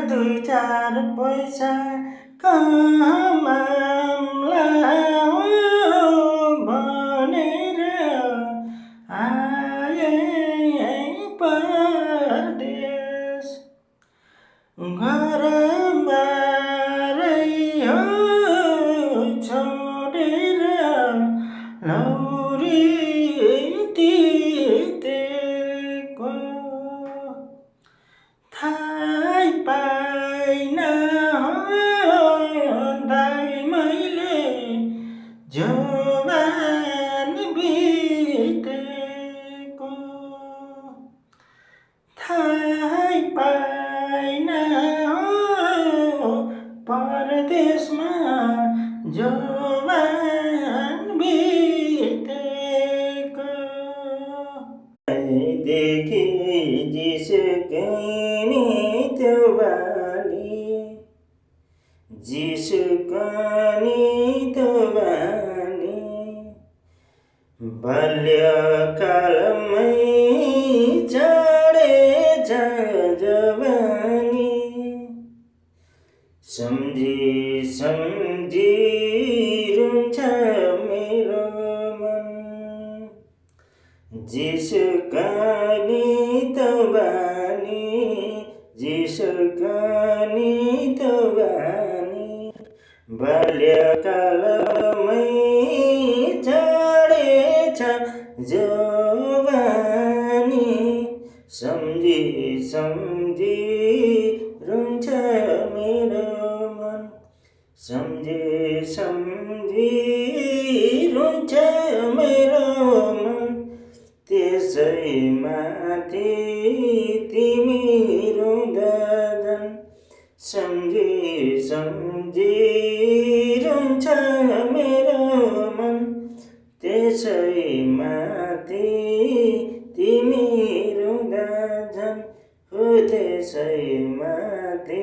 दुई चार पैसा कमाउँला भनेर आए परदेश। घरबारै हो छोडेर लौरी तितेको थाहै पाइन दाइ मैले जोबान बितेको थाहै पाइन परदेशमा जोबान बितेको देखि जिसुकै नि त्यो बानी जिसुकै त्यो बानी बाल्यकालमै चढेछ जवानी सम्झी सम्झी रुन्छ मेरो मन जिसुकै त्यो बानी जिसुकै त्यो बानी बाल्यकालमै चढेछ जवानी सम्झी सम्झी रुन्छ मेरो मन सम्झी सम्झी रुन्छ मेरो मन त्यसैमाथि तिमी रुँदा झन् सम्झी सम्झी रुन्छ मेरो मन त्यसैमाथि तिमी रुँदा झन् हो त्यसैमाथि